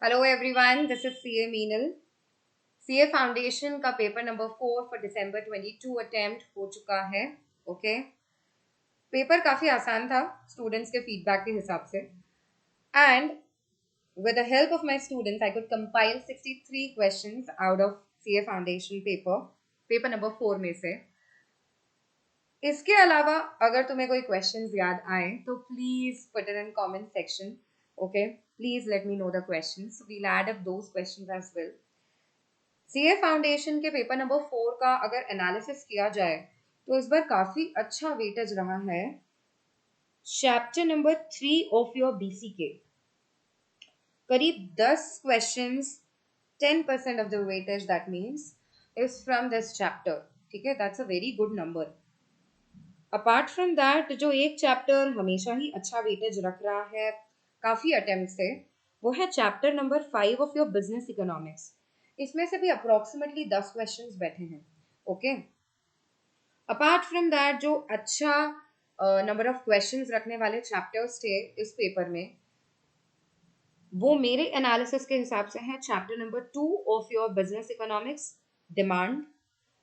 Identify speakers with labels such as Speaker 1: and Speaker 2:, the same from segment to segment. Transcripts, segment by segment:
Speaker 1: Hello everyone, this is CA Meenal. CA foundation का paper number 4 for December 22 attempt हो चुका है। ओके, पेपर काफ़ी आसान था स्टूडेंट्स के फीडबैक के हिसाब से। And with the help of my students I could compile 63 questions out of CA foundation paper paper number 4 में से। इसके अलावा अगर तुम्हें कोई क्वेश्चंस याद आए तो please put it in comment section. Okay, please let me know the questions, we'll add up those questions as well. CA foundation के पेपर नंबर 4 का अगर एनालिसिस किया जाए तो इस बार काफी अच्छा वेटेज रहा है। Chapter number 3 of your BCK, करीब 10 questions, 10% of the weightage that means is from this chapter. ठीक है, that's a very good number. Apart from that, जो एक चैप्टर हमेशा ही अच्छा वेटेज रख रहा है काफी अटेम्प्ट से, वो है chapter number 5 of your business economics. इसमें से भी अप्रोक्सीमेटली 10 क्वेश्चंस बैठे हैं। ओके, अपार्ट फ्रॉम दैट, जो अच्छा नंबर ऑफ क्वेश्चंस रखने वाले चैप्टर्स थे इस पेपर में, वो मेरे एनालिसिस के हिसाब से है chapter number 2 of your business economics, demand.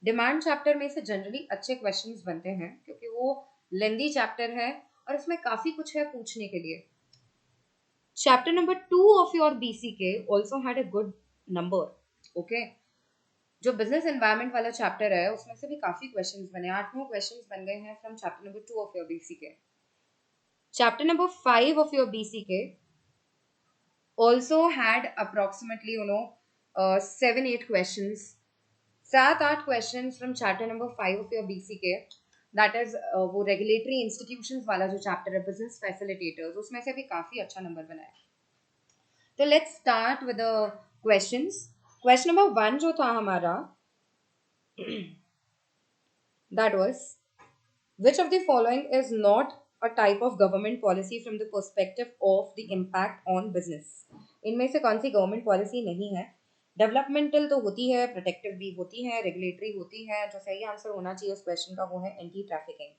Speaker 1: Demand chapter में से जनरली अच्छे क्वेश्चंस बनते हैं क्योंकि वो लेंदी चैप्टर है और इसमें काफी कुछ है पूछने के लिए। Chapter number 2 of your BCK also had a good number. Okay, जो बिजनेस एनवायरनमेंट वाला चैप्टर है उसमें से भी काफी क्वेश्चंस बने, 8-9 क्वेश्चंस बन गए हैं from chapter number 2 of your BCK. Chapter number 5 of your BCK also had approximately 7-8 questions, 7-8 questions from chapter number 5 of your BCK, that is वो रेगुलेटरी इंस्टीट्यूशंस वाला जो चैप्टर है, बिजनेस फैसिलिटेटर्स, उसमें से भी काफी अच्छा नंबर बना है। तो let's start with the questions. Question number 1 जो था हमारा, that was, which of the following is not a type of government policy from the perspective of the impact on business? इनमें से कौन सी गवर्नमेंट पॉलिसी नहीं है? डेवलपमेंटल तो होती है, प्रोटेक्टिव भी होती है, रेगुलेटरी होती है। जो सही आंसर होना चाहिए उस क्वेश्चन का वो है anti trafficking.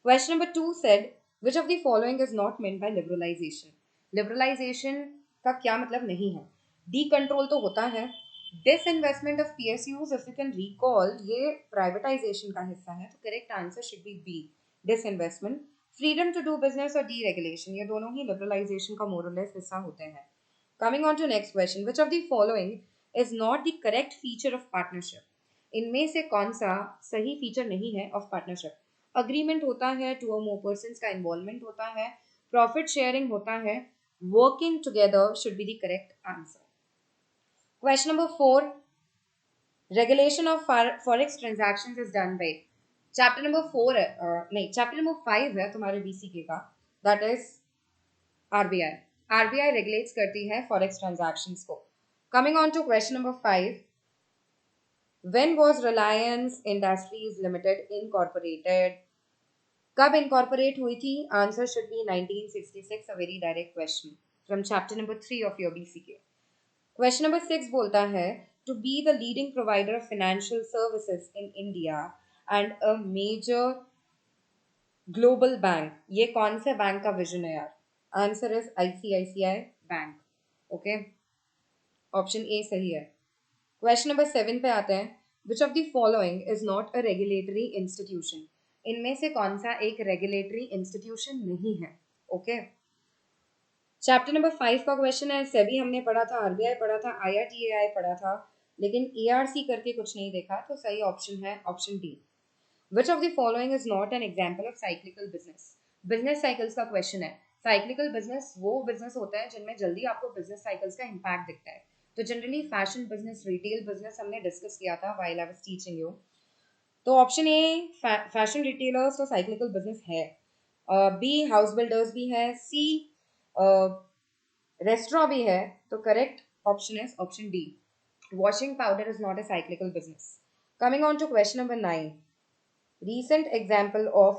Speaker 1: Question number 2 said which of the following is not meant by liberalization? Liberalization का क्या मतलब नहीं है? डी कंट्रोल तो होता है। Disinvestment of PSUs, if you can recall, ये प्राइवेटाइजेशन का हिस्सा है, तो correct answer should be B, disinvestment. Freedom to do business और डीरेगुलेशन, ये दोनों ही लिबरलाइजेशन का मोर और लेस हिस्सा होते हैं। Coming on to next question, which of the following is not the correct feature of partnership? इनमें से कौन सा सही फीचर नहीं है ऑफ पार्टनरशिप? अग्रीमेंट होता है, 2 or more persons का इन्वॉल्वमेंट होता है, प्रॉफिट शेयरिंग होता है, working together should be the correct answer. Question number 4, regulation of forex transactions is done by, chapter number 4 है, नहीं चैप्टर नंबर 5 है तुम्हारे बीसीके का, that is RBI. RBI regulates करती है फॉरेक्स ट्रांजैक्शंस को। Coming on to question number 5, when was Reliance Industries Limited incorporated? कब incorporate हुई थी? Answer should be 1966, a very direct question from chapter number 3 of your BCK. Question number 6 बोलता है to be the leading provider of financial services in India and a major global bank, ये कौन से bank का vision है यार? Answer is ICICI bank. Okay, option A सही है। क्वेश्चन नंबर 7 पे आते हैं, विच of the following is not a regulatory institution? इनमें से कौन सा एक रेगुलेटरी इंस्टीट्यूशन नहीं है? ओके, चैप्टर नंबर 5 का क्वेश्चन है, सेबी हमने पढ़ा था, आरबीआई पढ़ा था, आईआरटीएआई पढ़ा था, लेकिन एआरसी करके कुछ नहीं देखा, तो सही ऑप्शन है option D. Which of the following is not an example of cyclical business? Business cycles का क्वेश्चन है। साइक्लिकल बिजनेस वो बिजनेस होता है जिनमें जल्दी आपको बिजनेस साइकिल्स का इम्पैक्ट दिखता है। तो generally fashion business, retail business हमने डिस्कस किया था while I was teaching you. तो ऑप्शन ए फैशन रिटेलर्स तो साइक्लिकल बिजनेस है, बी हाउस बिल्डर्स भी है, सी रेस्टोरेंट भी है, तो correct option is option D, washing powder is not a cyclical business. Coming on to question number 9, recent example of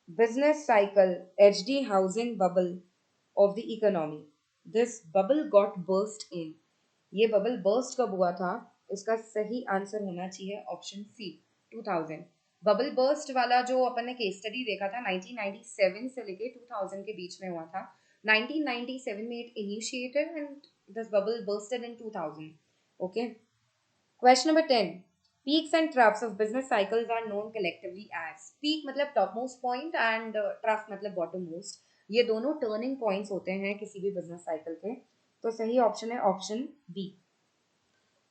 Speaker 1: business cycle HD housing bubble of the economy. This bubble got burst in. ये bubble burst कब हुआ था? इसका सही answer होना चाहिए option C, 2000। Bubble burst वाला जो अपन ने केस स्टडी देखा था 1997 से लेके 2000 के बीच में हुआ था। 1997 में it initiated and This bubble bursted in 2000. Okay. Question number 10. Peaks and troughs of business cycles are known collectively as. Peak मतलब topmost point and trough मतलब bottommost. ये दोनों टर्निंग पॉइंट्स होते हैं किसी भी बिजनेस साइकिल के. तो सही ऑप्शन है option B.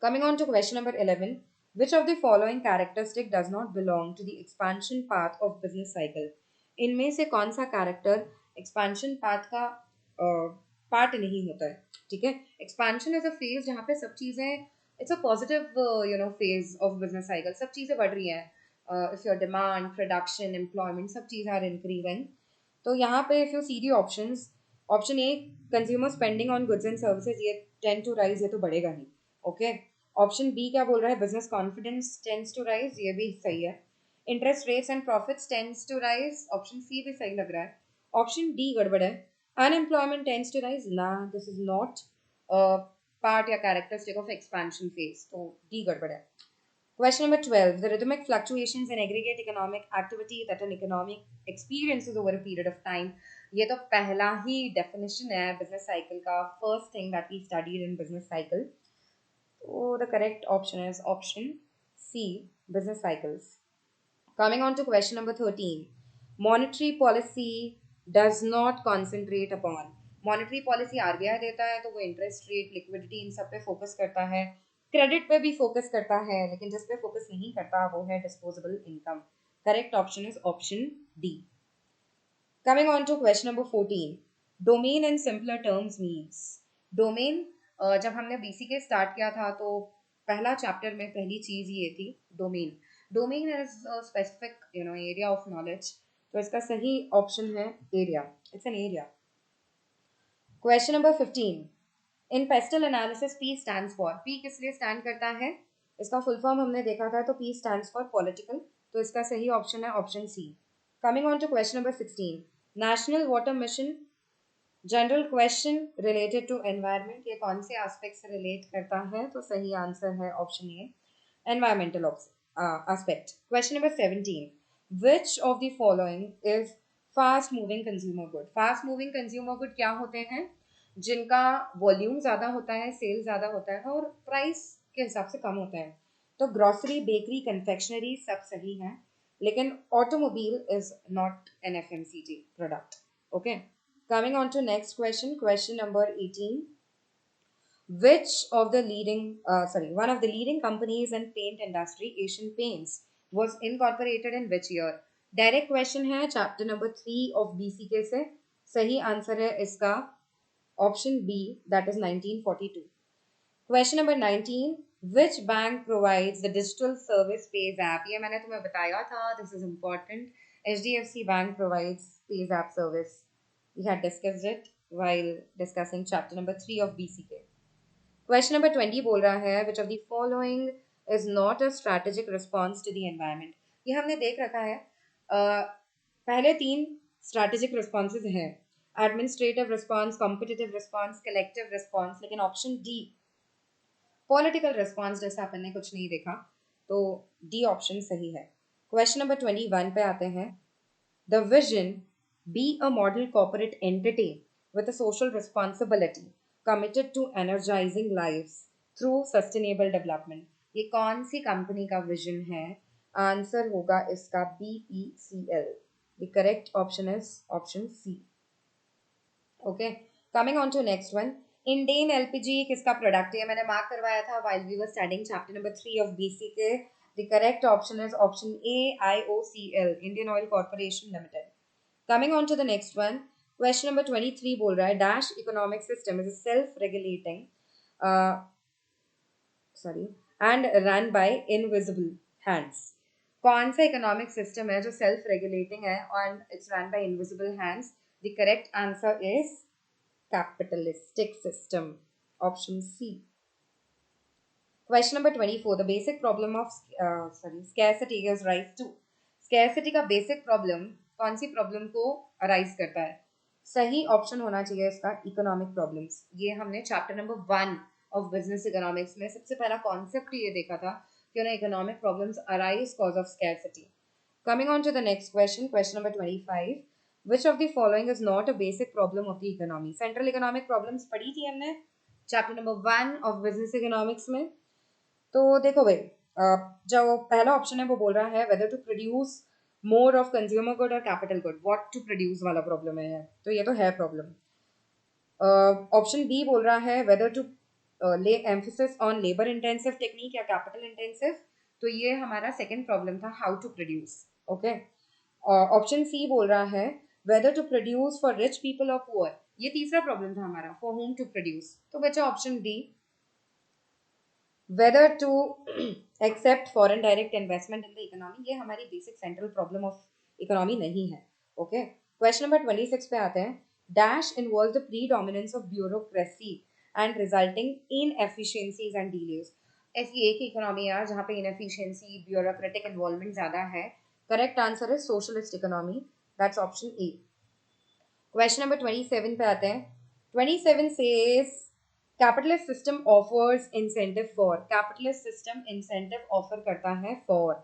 Speaker 1: Coming on to question number 11. Which of the following characteristic does not belong to the expansion path of business cycle? इनमें से कौन सा कैरेक्टर एक्सपेंशन पाथ का पार्ट नहीं होता है. ठीक है. एक्सपेंशन इज अ फेज जहाँ पे सब चीज़ें it's a positive phase of business cycle. सब चीज़ें बढ़ रही हैं. If your demand production employment सब चीज़ें आर इंक्रीजिंग. तो यहाँ पे if you see the options, option A consumer spending on goods and services ये टेंड टू राइज, ये तो बढ़ेगा ही. ओके. ऑप्शन बी क्या बोल रहा है, business confidence tends to rise, ये भी सही है. Interest rates and profits tends to rise, option C भी सही लग रहा है. ऑप्शन डी गड़बड़ है. अनएम्प्लॉयमेंट टेंड्स टू राइज, ना दिस इज नॉट पार्ट या कैरेक्टरिस्टिक ऑफ एक्सपेंशन फेज, तो डी गड़बड़ है. Question number 12. The rhythmic fluctuations in aggregate economic activity that an economic experiences over a period of time. ये तो पहला ही definition है business cycle का, first thing that we studied in business cycle. So the correct option is option C, business cycles. Coming on to question number 13. Monetary policy does not concentrate upon. Monetary policy RBI देता है तो वो interest rate, liquidity इन सब पे focus करता है. Credit पे भी फोकस करता है, लेकिन जिस पे फोकस नहीं करता वो है disposable income. Correct option is option D. Coming on to question number 14. Domain in simpler terms means. Domain, जब हमने बीसीके स्टार्ट किया था तो पहला चैप्टर में पहली चीज ये थी domain. Domain is specific area of knowledge. तो इसका सही ऑप्शन है area. It's an area. Question number 15. In pastel analysis P stands for. P किस लिए स्टैंड करता है, इसका फुल फॉर्म हमने देखा था, तो पी स्टैंड्स फॉर पॉलिटिकल. तो इसका सही ऑप्शन है option C. Coming on to question number 16. National water mission general question related to environment, ये कौन से एस्पेक्ट से रिलेट करता है, तो सही आंसर है option A, environmental aspect. Question number 17. Which of the following is fast moving consumer good. Fast moving consumer good क्या होते हैं, जिनका वॉल्यूम ज़्यादा होता है, सेल ज़्यादा होता है और प्राइस के हिसाब से कम होता है. तो ग्रॉसरी, बेकरी, कन्फेक्शनरी सब सही है, लेकिन automobile is not an FMCG product. Okay. Coming on to next question. Question number 18. Which of the one of the leading companies in paint industry, Asian Paints, was incorporated in which year? Direct question है chapter number 3 of BCK से. सही answer है इसका option B, that is 1942. Question number 19. Which bank provides the digital service Pays app? ये मैंने तुम्हें बताया था, this is important. HDFC Bank provides Pays app service. We had discussed it while discussing chapter number 3 of BCK. Question number 20 बोल रहा है which of the following is not a strategic response to the environment. ये हमने देख रखा है. पहले 3 strategic responses हैं, administrative response, competitive response, collective response, लेकिन ऑप्शन डी पॉलिटिकल रिस्पॉन्स जैसा अपन ने कुछ नहीं देखा, तो डी ऑप्शन सही है. क्वेश्चन नंबर 21 पे आते हैं. The vision be a model corporate entity with a social responsibility committed to energizing lives through sustainable development. ये कौन सी कंपनी का विजन है, आंसर होगा इसका BPCL. The correct option is option C. Okay. Coming on to next one. Indian LPG किसका product है, मैंने mark करवाया था while we were studying chapter number 3 of BCK. The correct option is option A, IOCL, Indian Oil Corporation Limited. Coming on to the next one. Question number 23 बोल रहा है dash economic system is self regulating and run by invisible hands. कौन सा economic system है जो self regulating है and it's run by invisible hands? The correct answer is capitalistic system, option C. Question number 24. The basic problem of scarcity gives rise to. Scarcity का basic problem कौन सी problem को arise करता है? सही option होना चाहिए इसका इकोनॉमिक प्रॉब्लम्स. ये हमने chapter number 1 of business economics में सबसे पहला कॉन्सेप्ट ये देखा था कि उन्हें economic problems arise cause of scarcity. Coming on to the next question. Question number 25. Which of the following is not a basic problem of the economy. Central economic problems पढ़ी थी हमने chapter number 1 of business economics में। तो देखो भाई, जो पहला option है वो बोल रहा है whether to produce more of consumer good और capital good, what to produce वाला प्रॉब्लम है, तो ये तो है प्रॉब्लम। ऑप्शन बी बोल रहा है whether to lay emphasis on labour intensive technique या कैपिटल इंटेंसिव, तो ये हमारा सेकंड प्रॉब्लम था, how to produce. Okay. Option C बोल रहा है whether to produce for rich people और पुअर, ये तीसरा प्रॉब्लम था हमारा, फॉर होम टू प्रोड्यूस, तो बचा option D, whether to accept foreign direct investment in the economy, ये हमारी basic central problem of economy नहीं है। ओके। क्वेश्चन नंबर 26 पे आते हैं। Dash involve the predominance of bureaucracy and resulting inefficiencies and delays, ऐसी एक इकोनॉमी है जहाँ पे इनएफिशिएंसी ब्यूरोक्रेटिक इन्वॉल्वमेंट ज़्यादा है। करेक्ट आंसर है socialist economy, that's option A. Question number 27 पे आते हैं। 27 says capitalist system offers incentive for, capitalist system incentive offer करता है फॉर,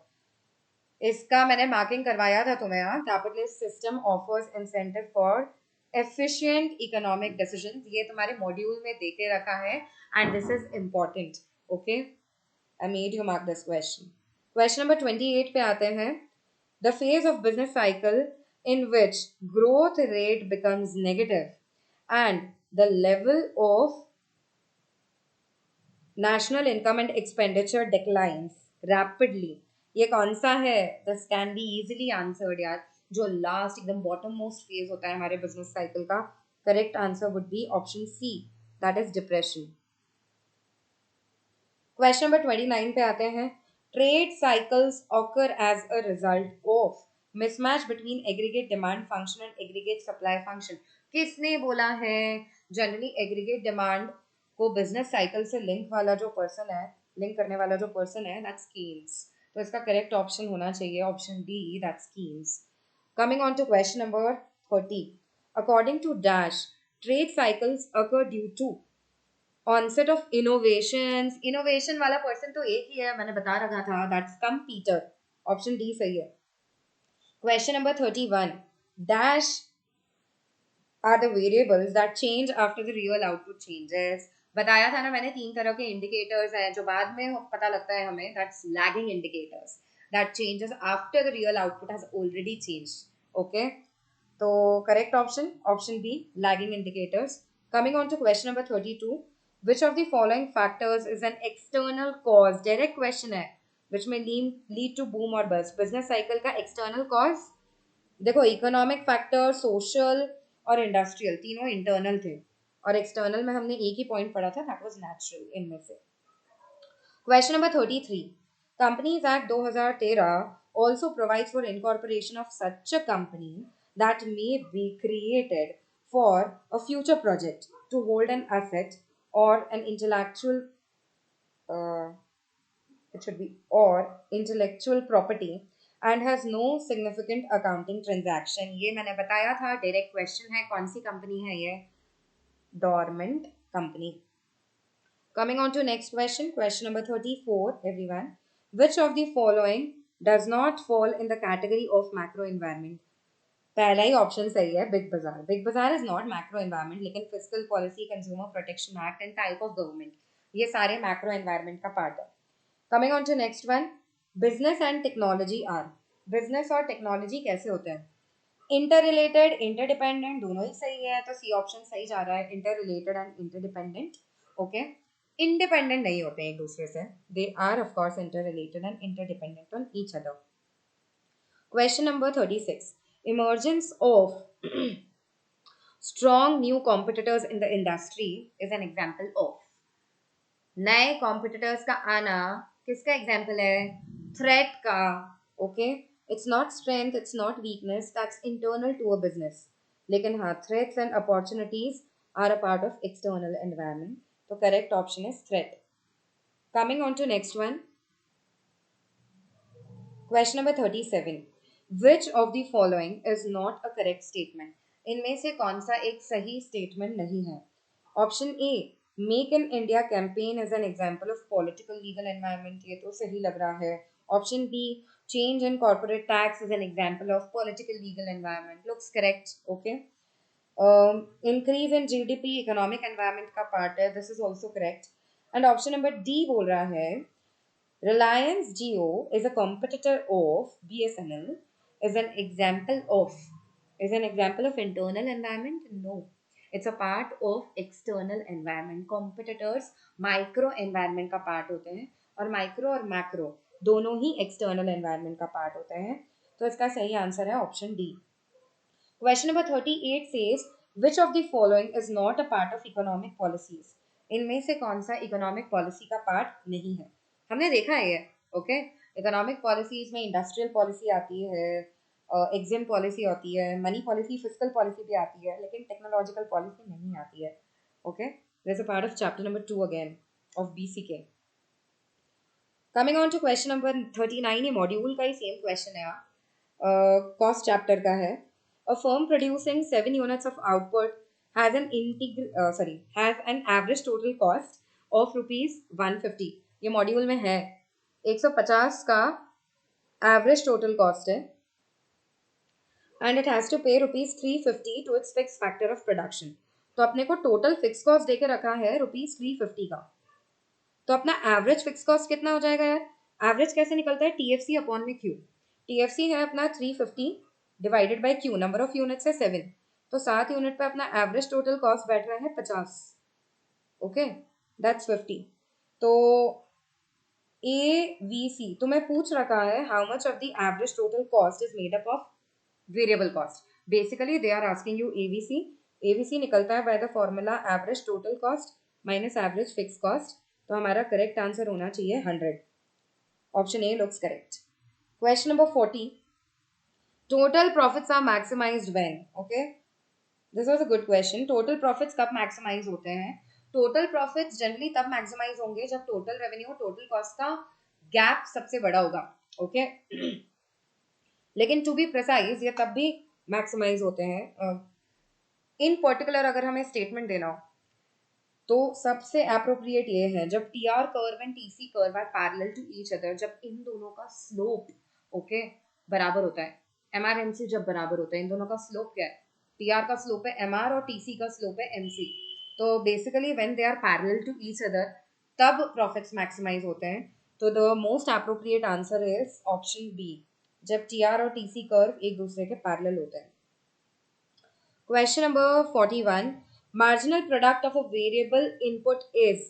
Speaker 1: इसका मैंने मार्किंग करवाया था तुम्हें यहाँ, capitalist system offers incentive for efficient economic decisions, ये तुम्हारे मॉड्यूल में देके रखा है and this is important. Okay, I made you mark this question. Question number 28 पे आते हैं। The phase of business cycle in which growth rate becomes negative and the level of national income and expenditure declines rapidly, ये कौन सा है? This can be easily answered यार, जो last एकदम बॉटम मोस्ट फेज होता है हमारे बिजनेस साइकिल का। Correct answer would be option C, that is depression. Question number 29 पे आते हैं। Trade cycles occur as a result of mismatch between aggregate demand function and aggregate supply function, किसने बोला है? जनरली एग्रीगेट डिमांड को business cycle से link वाला जो पर्सन है, लिंक करने वाला जो पर्सन है, दैट्स कीन्स, तो इसका करेक्ट ऑप्शन होना चाहिए option D, that's Keynes. Coming on to question number 30। According to dash trade cycles occur due to onset of innovations, innovation वाला पर्सन तो एक ही है, मैंने बता रखा था, दैट्स कंप्यूटर, ऑप्शन डी सही है। Question number 31। Dash are the variables that change after the real output changes, बताया था ना मैंने, तीन तरह के इंडिकेटर्स हैं जो बाद में पता लगता है हमें, that's lagging indicators that changes after the real output has already changed. Okay, तो correct option option B, lagging indicators. Coming on to question number 32। Which of the following factors is an external cause? Direct question है, which may lead to boom or bust, business cycle का external cause. देखो, economic factor, social और industrial, तीनों internal थे, और external में हमने एक ही पॉइंट पढ़ा था, दैट वाज नेचुरल इनमें से। Question number 33। Companies act 2013 also provides for incorporation of such a company that may be created for a future project to hold an asset or an intellectual it should be or intellectual property and has no significant accounting transaction, ये मैंने बताया था, direct question है, कौन सी company है ये? Dormant company. Coming on to next question, question number 34, everyone. Which of the following does not fall in the category of macro environment? पहला ही option सही है, big Bazaar. Big Bazaar is not macro environment, लेकिन physical policy, consumer protection act and type of government, ये सारे macro environment का part है। Coming on to next one. Business and technology are, business और technology कैसे होते हैं? Inter related, interdependent, दोनों ही सही है, तो सी ऑप्शन सही जा रहा है, inter related and interdependent. Okay, independent नहीं होते एक दूसरे से, they are of course inter related and interdependent on each other. Question number 36। emergence of strong new competitors in the industry is an example of, नए competitors का आना किसका example है? threat का। Okay, it's not strength, it's not weakness, that's internal to a business, लेकिन हाँ, threats and opportunities are a part of external environment, तो correct option is threat। coming on to next one, question number 37। Which of the following is not a correct statement? इनमें से कौन सा एक सही statement नहीं है? Option A, make in India campaign is an example of political legal environment, ये तो सही लग रहा है। Option B, change in corporate tax is an example of political legal environment, looks correct. Okay, increase in GDP economic environment का part है, this is also correct. And option number D बोल रहा है Reliance Jio is a competitor of BSNL is an example of internal environment. No, it's a part of external environment. Competitors micro environment का part होते हैं और micro और macro दोनों ही external environment का part होते हैं. तो इसका सही आंसर है option D. Question number 38 says which of the following is not a part of economic policies? इनमें से कौन सा इकोनॉमिक पॉलिसी का पार्ट नहीं है? हमने देखा है ये. ओके, इकोनॉमिक पॉलिसीज में इंडस्ट्रियल पॉलिसी आती है, एग्जिम पॉलिसी होती है, मनी पॉलिसी, फिस्कल पॉलिसी भी आती है, लेकिन टेक्नोलॉजिकल पॉलिसी नहीं आती है. Okay, this is a part of chapter number 2 again of BCK. Coming on to question number 39, ये मॉड्यूल का ही सेम क्वेश्चन है, कॉस्ट चैप्टर का है. A firm producing 7 units of output has an average total cost of rupees 150. ये module में है. 150 का एवरेज टोटल कॉस्ट है and it has to pay rupees 350 to its fix factor of production. तो अपने को टोटल फिक्स कॉस्ट देके रखा है रुपीज 350 का. तो अपना एवरेज फिक्स कॉस्ट कितना हो जाएगा यार? एवरेज कैसे निकलता है? टीएफसी अपॉन में क्यू. टीएफसी है अपना 350 divided by Q, number of units है 7, तो 7 यूनिट पे अपना एवरेज टोटल कॉस्ट बैठ रहा है 50. Okay, that's 50. तो एवीसी तुम्हें पूछ रखा है how much of the average total cost is made up of variable cost. Basically they are asking you AVC. AVC निकलता है by the formula average total cost minus average fix cost. तो हमारा correct answer होना चाहिए 100. Option A looks correct. Question number 40, total profits are maximized when? Okay, this was a good question. total profits कब maximize होते हैं? total profits generally तब maximize होंगे जब total revenue total cost का gap सबसे बड़ा होगा. okay, लेकिन to be precise ये तब भी maximize होते हैं. in particular अगर हमें statement देना हो तो सबसे appropriate ये है जब TR curve and TC curve are parallel to each other, जब इन दोनों का slope okay बराबर होता है. एमआर एमसी जब बराबर होता है, इन दोनों का स्लोप क्या है? टीआर का स्लोप है एमआर और टीसी का स्लोप है एमसी. तो basically when they are parallel to each other तब प्रॉफिट्स मैक्सिमाइज होते हैं. तो the most appropriate answer is option B, जब टीआर और टीसी कर्व एक दूसरे के पैरेलल होते हैं. Question number 41, marginal product of a variable input is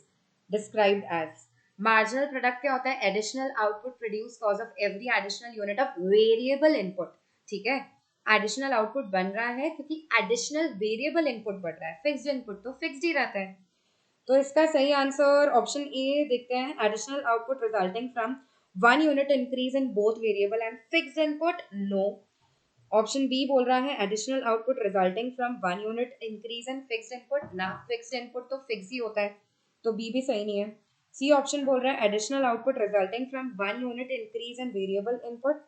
Speaker 1: described as. Marginal product क्या होता है? Additional output produce cause of every additional unit of variable input. ठीक है, एडिशनल आउटपुट बन रहा है क्योंकि एडिशनल वेरिएबल इनपुट बढ़ रहा है. फिक्स्ड इनपुट तो फिक्स्ड ही रहता है. तो इसका सही आंसर ऑप्शन ए देखते हैं, additional output resulting from 1 unit increase in both variable and fixed input. No, option B बोल रहा है additional output resulting from 1 unit increase in fixed input. ना, फिक्स्ड इनपुट तो फिक्स ही होता है, तो बी भी सही नहीं है. सी ऑप्शन बोल रहा है additional output resulting from 1 unit increase in variable input.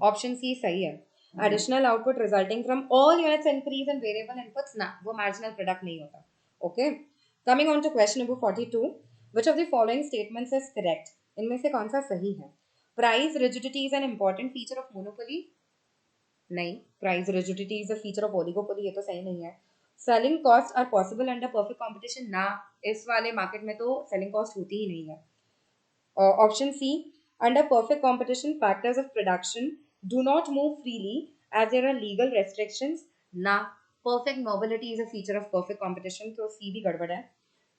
Speaker 1: Option C सही है, additional output resulting from all units increase in variable inputs. ना, वो मार्जिनल प्रोडक्ट नहीं होता. Okay, coming on to question number 42, which of the following statements is correct? इनमें से कौन सा सही है? Price rigidity is an important feature of monopoly. नहीं, price rigidity is a feature of oligopoly, ये तो सही नहीं है. Selling cost are possible under perfect competition. ना, इस वाले मार्केट में तो सेलिंग कॉस्ट होती ही नहीं है. Option C, under perfect competition factors of production do not move freely as there are legal restrictions. ना, perfect mobility is a feature of perfect competition, तो सी भी गड़बड़ है.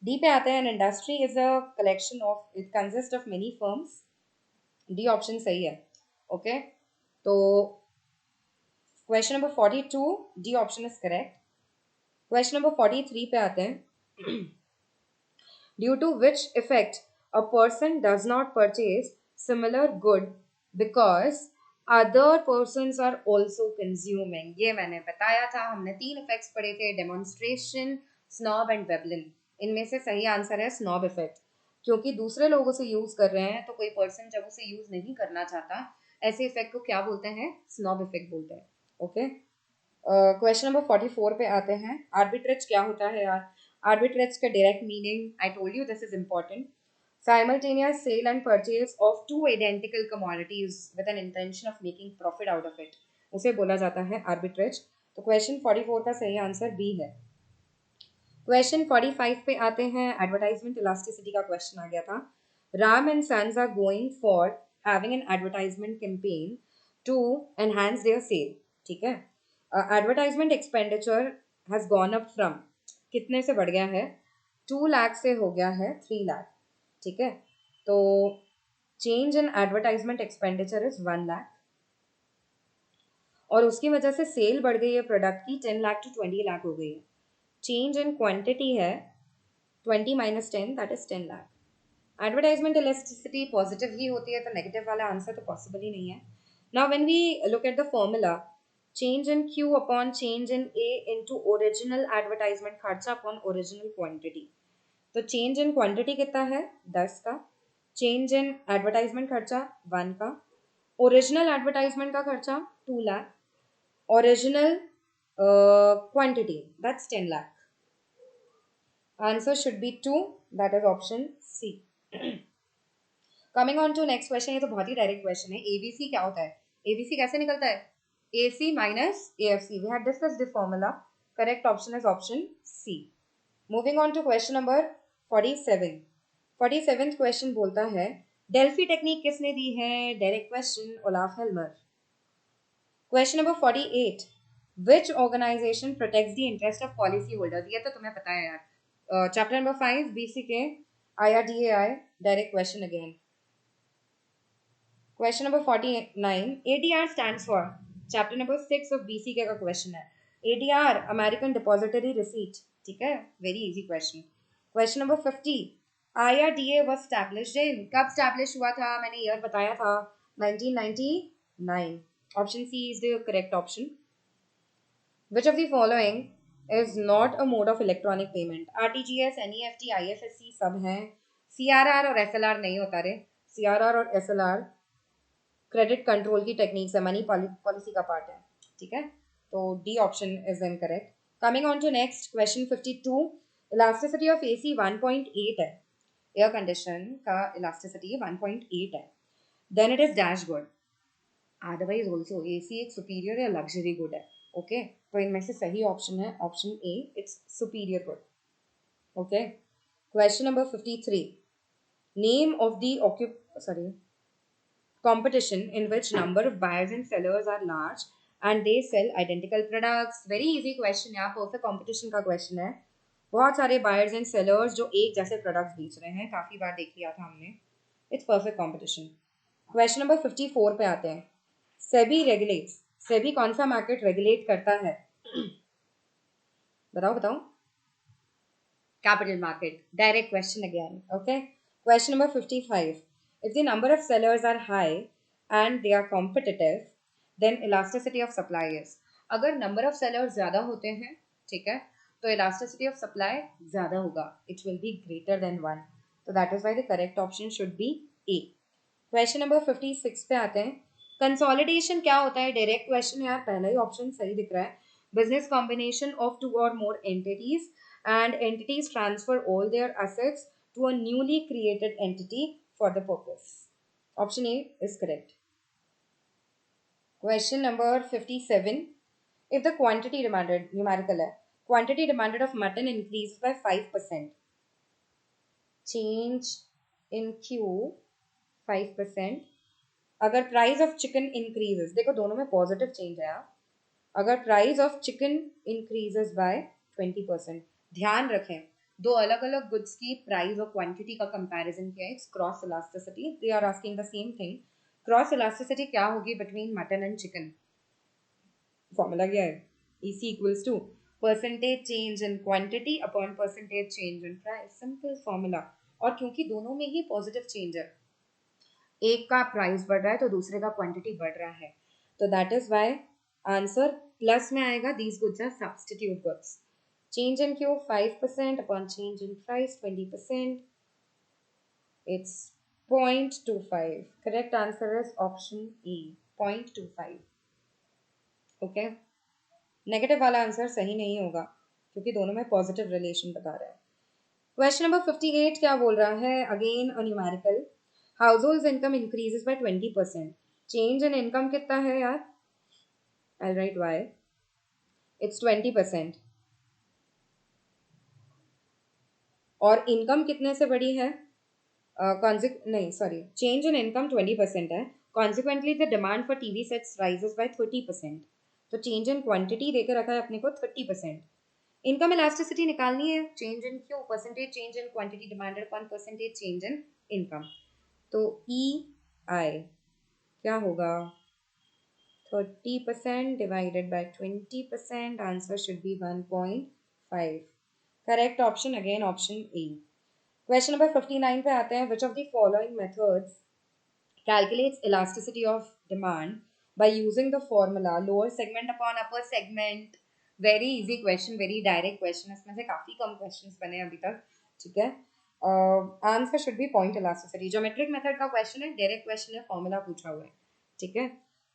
Speaker 1: डी पे आते हैं, an industry is a collection of, it consist of many firms. D option सही है. ओके, तो question number 42, D option is correct. Question number 43 पे आते हैं, due to which effect a person does not purchase similar good because other persons are also consuming. ये मैंने बताया था, हमने 3 इफेक्ट्स पढ़े थे, डेमोन्स्ट्रेशन, स्नॉब एंड वेबलिन. इनमें से सही आंसर है स्नॉब इफेक्ट, क्योंकि दूसरे लोग उसे यूज कर रहे हैं तो कोई पर्सन जब उसे यूज नहीं करना चाहता, ऐसे इफेक्ट को क्या बोलते हैं? स्नॉब इफेक्ट बोलते हैं. ओके, क्वेश्चन नंबर 44 पे आते हैं, आर्बिट्रेज क्या होता है यार? आर्बिट्रेज का direct meaning, I told you this is important, simultaneous sale and purchase of two identical commodities with an intention of making profit out of it, उसे बोला जाता है आर्बिट्रेज. तो क्वेश्चन 44 का सही आंसर बी है। क्वेश्चन 45 पे आते हैं। एडवर्टाइजमेंट इलास्टिसिटी का क्वेश्चन आ गया था। Ram and Sons are going for having an advertisement campaign to enhance their sale. ठीक है, advertisement expenditure has gone up from, कितने से बढ़ गया है, 2 लाख से हो गया है 3 लाख। ठीक है, तो change in advertisement expenditure is 1 lakh और उसकी वजह से सेल बढ़ गई है प्रोडक्ट की 10 लाख टू 20 लाख हो गई है। चेंज इन क्वांटिटी है 20 minus 10 that is 10 lakh. Advertisement elasticity positive ही होती है तो नेगेटिव वाला आंसर तो पॉसिबल ही नहीं है। Now when we look at the formula, change in Q upon change in A into original advertisement खर्चा अपॉन ओरिजिनल क्वांटिटी। तो चेंज इन क्वांटिटी कितना है 10 का, चेंज इन एडवर्टाइजमेंट खर्चा 1 का, ओरिजिनल एडवर्टाइजमेंट का खर्चा 2 lakh, original quantity that's 10 lakh. Answer should be 2, that is option C. Coming on to next question, ये तो बहुत ही डायरेक्ट क्वेश्चन है। ABC क्या होता है, ABC कैसे निकलता है, AC minus AFC. We had discussed this formula. Correct option is option C. Moving on to question number 47. 47th question बोलता है डेल्फी टेक्निक किसने दी है, direct question, Olaf Helmer. Question number 48. Which organization protects the interest of policy holders? ये तो तुम्हें पता है यार। Chapter number 5 BCK IRDAI direct question again. Question number 49. ADR stands for, chapter number 6 of BCK का question है। ADR American Depository Receipt, ठीक है, very easy question. Question number 50. IRDA was established in, कब established हुआ था, मैंने year बताया था 1999. Option C is the correct option. Which of the following is not a mode of electronic payment? RTGS, NEFT, IFSC सब हैं। CRR और SLR नहीं होता रे। CRR और SLR क्रेडिट कंट्रोल की टेक्निक्स है, मनी पॉलिसी का पार्ट है। ठीक है, तो D option is incorrect. Coming on to next question 52। Elasticity of AC 1.8 है, एयर कंडीशन का इलास्टिसिटी 1.8 है, then it is dash good. Otherwise also AC एक सुपीरियर या लग्जरी गुड है। ओके, तो इनमें से सही ऑप्शन है option A, it's superior good. Okay, question number 53। Name of the competition in which number of buyers and sellers are large and they sell identical products. Very easy question यार, perfect competition का question है। बहुत सारे buyers and sellers जो एक जैसे products बेच रहे हैं, काफी बार देख लिया था हमने। It's perfect competition. Question number 54 पे आते हैं। सेबी रेगुलेट्स, सेबी कौन सा मार्केट रेगुलेट करता है, बताओ बताओ। Capital market, direct question again. Okay, question number 55। If the number of sellers are high and they are competitive then elasticity of supply is, अगर नंबर ऑफ सेलर्स ज्यादा होते हैं, ठीक है, तो इलास्टिसिटी ऑफ सप्लाई ज्यादा होगा, it will be greater than 1, तो that is why the correct option should be A. Question number 56 पे आते हैं। कंसोलिडेशन क्या होता है, डायरेक्ट क्वेश्चन यार, पहला ही ऑप्शन सही दिख रहा है। Business combination of 2 or more entities and entities transfer all their assets to a newly created entity for the purpose. Option A is correct. Question number 57. If the quantity demanded, numerical है, quantity demanded of mutton increased by 5%, change in Q 5%. अगर price of chicken increases, देखो दोनों में positive change है। अगर price of chicken increases by 20%, ध्यान रखें दो अलग अलग गुड्स की प्राइस और क्वांटिटी का कंपैरिजन किया है, it's cross elasticity, they are asking the same thing. Cross elasticity क्या होगी between mutton and chicken, formula क्या है, EC equals to percentage change in quantity upon percentage change in price, simple formula. और क्योंकि दोनों में ही पॉजिटिव चेंज है, एक का प्राइस बढ़ रहा है तो दूसरे का क्वांटिटी बढ़ रहा है, तो that is why answer plus में आएगा, these goods are substitute goods. Change in Q 5% upon change in price 20%, it's 0.25। Correct answer is option E 0.25। Okay, negative वाला आंसर सही नहीं होगा क्योंकि दोनों में पॉजिटिव रिलेशन बता रहा है। क्वेश्चन नंबर 58 क्या बोल रहा है, again a numerical. Households income increases by 20%, change in income कितना है यार, आई राइट वाई, इट्स 20%। और इनकम कितने से बढ़ी है? नहीं सॉरी, चेंज इन इनकम 20% है। Consequently the demand for TV sets rises by 30%। तो चेंज इन क्वांटिटी देकर रखा है अपने को 30%। इनकम इलास्टिसिटी निकालनी है, change in Q, percentage change in quantity demanded upon percentage change in income. तो ई आई क्या होगा? 30% divided by 20%, answer should B 1.5। Correct option again option A. Question number 59 पे आते हैं। विच of the following methods calculates elasticity of demand by using the formula lower segment upon upper segment? Very easy question, very direct question। इसमें से काफी कम questions बने अभी तक, ठीक है। Answer should be point elasticity. Geometric method का question है, डायरेक्ट क्वेश्चन है, फॉर्मूला पूछा हुआ है, ठीक है।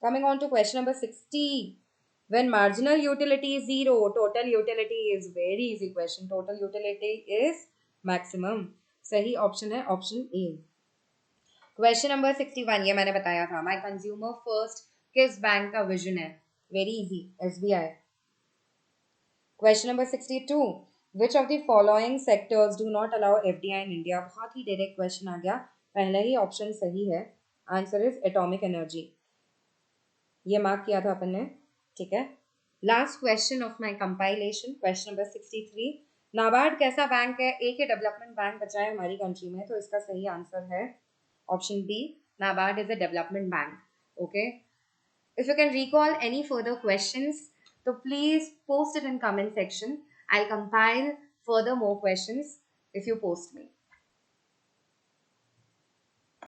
Speaker 1: Coming on to question number 60। when marginal utility is zero, total utility is very easy question, total utility is maximum। सही option है ऑप्शन ए। क्वेश्चन नंबर 61, ये मैंने बताया था। माय कंज्यूमर फर्स्ट किस बैंक का विजन है? Very easy, SBI. Question number 62, which of the following sectors do not allow FDI in India? बहुत ही डायरेक्ट क्वेश्चन आ गया, पहला ही ऑप्शन सही है। आंसर इज एटॉमिक एनर्जी, ये मार्क किया था अपन ने, ठीक है। Last question of my compilation, question number 63। NABARD कैसा बैंक है? एक ही डेवलपमेंट बैंक बचा है हमारी कंट्री में, तो इसका सही आंसर है option B, NABARD is a development bank. Okay. If you can recall any further questions, so please post it in comment section. I'll compile further more questions if you post me.